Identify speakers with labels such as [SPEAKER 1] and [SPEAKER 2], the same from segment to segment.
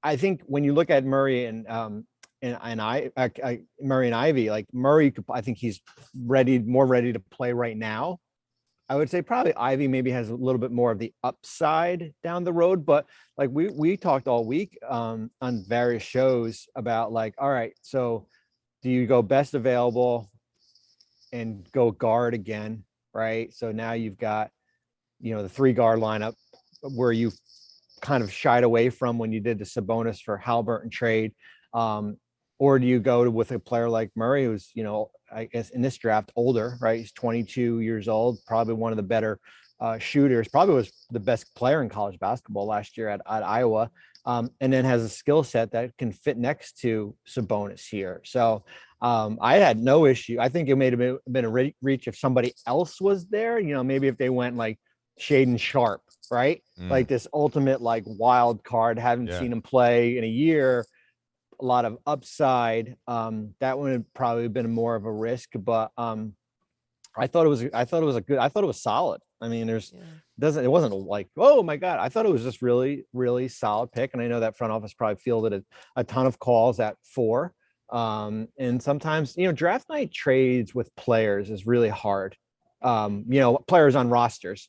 [SPEAKER 1] I think when you look at Murray Murray and Ivy, like Murray, I think he's more ready to play right now. I would say probably Ivy maybe has a little bit more of the upside down the road, but like we talked all week on various shows about like, all right, so do you go best available and go guard again, right? So now you've got, the 3 guard lineup where you kind of shied away from when you did the Sabonis for Halliburton trade. Or do you go with a player like Murray, who's, I guess in this draft, older, right? He's 22 years old, probably one of the better shooters, probably was the best player in college basketball last year at Iowa. And then has a skill set that can fit next to Sabonis here. So I had no issue. I think it may have been a reach if somebody else was there, maybe if they went like Shaden Sharp, right? Like this ultimate like wild card, haven't seen him play in a year, a lot of upside. That would have probably been more of a risk, but I thought it was solid. I mean, it wasn't like, oh my God. I thought it was just really, really solid pick. And I know that front office probably fielded a ton of calls at 4. And sometimes, draft night trades with players is really hard. Players on rosters,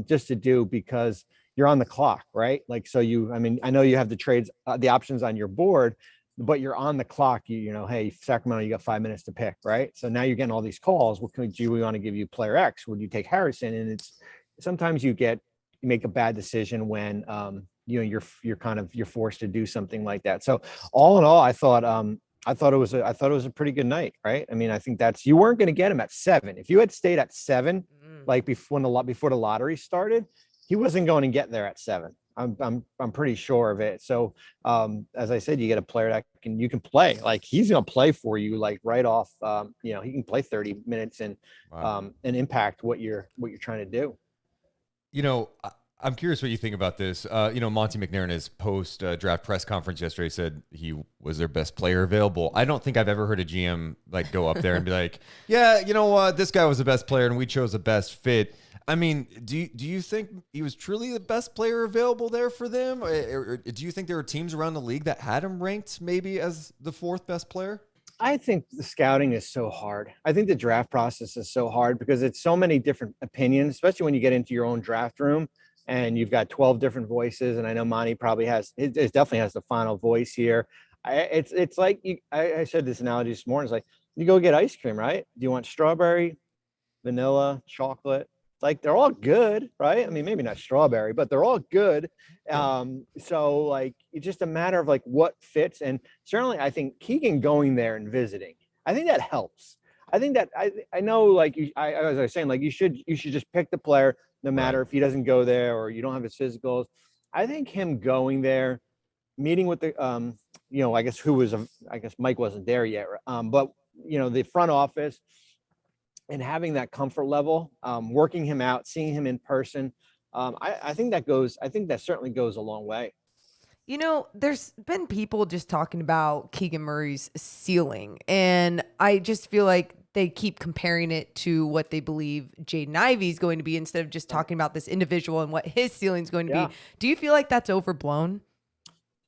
[SPEAKER 1] just to do because you're on the clock, right? Like, so I know you have the trades, the options on your board, but you're on the clock. Hey, Sacramento, you got 5 minutes to pick, right? So now you're getting all these calls. Do we want to give you player X? Would you take Harrison? And it's sometimes you make a bad decision when you're forced to do something like that. So all in all, I thought it was a pretty good night, right? I mean, I think you weren't going to get him at 7. If you had stayed at 7, like before the lottery started, he wasn't going to get there at 7. I'm pretty sure of it. So as I said, you get a player that you can play. Like he's going to play for you, like right off. He can play 30 minutes and impact what you're trying to do.
[SPEAKER 2] I'm curious what you think about this. Monty McNair in his post draft press conference yesterday said he was their best player available. I don't think I've ever heard a GM like go up there and be like, yeah, you know what, this guy was the best player and we chose the best fit. I mean, do you think he was truly the best player available there for them? Or do you think there were teams around the league that had him ranked maybe as the 4th best player?
[SPEAKER 1] I think the scouting is so hard. I think the draft process is so hard because it's so many different opinions, especially when you get into your own draft room and you've got 12 different voices. And I know Monty probably it definitely has the final voice here. It's like, I said this analogy this morning. It's like you go get ice cream, right? Do you want strawberry, vanilla, chocolate? Like they're all good, right? I mean, maybe not strawberry, but they're all good. So like, it's just a matter of like what fits. And certainly I think Keegan going there and visiting, I think that helps. I think that I know, like as I was saying, like you should just pick the player no matter if he doesn't go there or you don't have his physicals. I think him going there, meeting with the, I guess Mike wasn't there yet. But the front office, and having that comfort level, working him out, seeing him in person, I think that certainly goes a long way.
[SPEAKER 3] There's been people just talking about Keegan Murray's ceiling, and I just feel like they keep comparing it to what they believe Jaden Ivey is going to be instead of just talking about this individual and what his ceiling is going to be. Do you feel like that's overblown?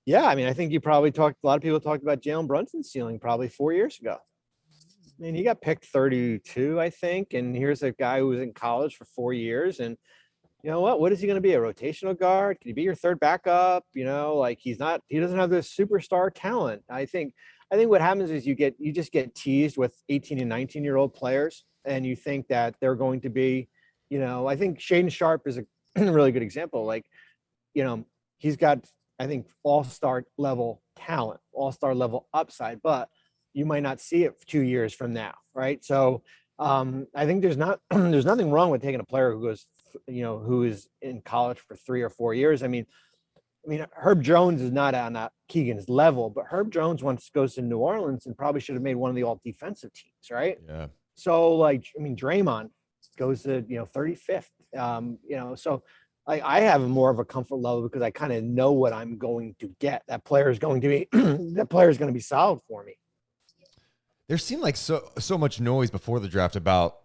[SPEAKER 1] Yeah, I mean, I think a lot of people talked about Jalen Brunson's ceiling probably 4 years ago. I mean, he got picked 32, I think. And here's a guy who was in college for 4 years. And you know what is he going to be? A rotational guard? Can he be your third backup? Like he doesn't have this superstar talent. I think what happens is you just get teased with 18 and 19-year-old players. And you think that they're going to be, I think Shaden Sharp is a really good example. Like, he's got, I think, all-star level talent, all-star level upside, but you might not see it 2 years from now, right? So I think there's nothing wrong with taking a player who is in college for 3 or 4 years. I mean, Herb Jones is not on Keegan's level, but Herb Jones once goes to New Orleans and probably should have made one of the all defensive teams, right?
[SPEAKER 2] Yeah.
[SPEAKER 1] So Draymond goes to 35th. So I have more of a comfort level because I kind of know what I'm going to get. That player is going to be solid for me.
[SPEAKER 2] There seemed like so much noise before the draft about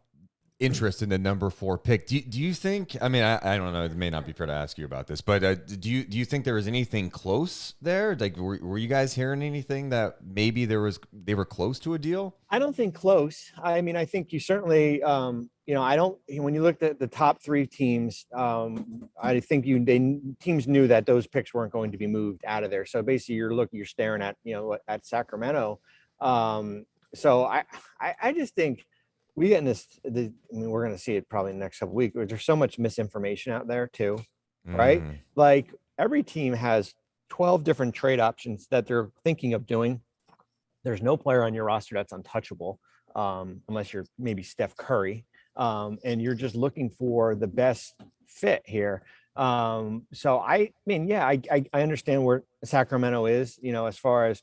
[SPEAKER 2] interest in the number 4 pick. Do you think, I mean, I don't know, it may not be fair to ask you about this, but do you think there was anything close there? Like, were you guys hearing anything that maybe they were close to a deal?
[SPEAKER 1] I don't think close. I mean, I think you certainly, when you looked at the top 3 teams, I think teams knew that those picks weren't going to be moved out of there. So basically you're staring at, at Sacramento. So I just think we get in we're going to see it probably in the next couple of weeks. There's so much misinformation out there too, right? Like every team has 12 different trade options that they're thinking of doing. There's no player on your roster that's untouchable, unless you're maybe Steph Curry, and you're just looking for the best fit here. So I mean, yeah, I understand where Sacramento is, as far as,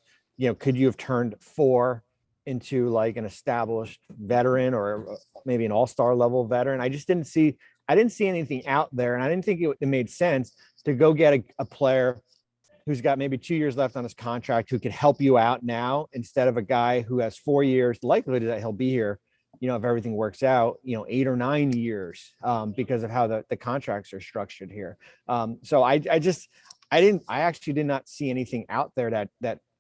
[SPEAKER 1] could you have turned 4 into like an established veteran or maybe an all-star level veteran? I didn't see anything out there, and I didn't think it made sense to go get a player who's got maybe 2 years left on his contract, who could help you out now, instead of a guy who has 4 years, likelihood that he'll be here, if everything works out, 8 or 9 years, because of how the contracts are structured here. So I actually did not see anything out there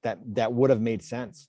[SPEAKER 1] that would have made sense.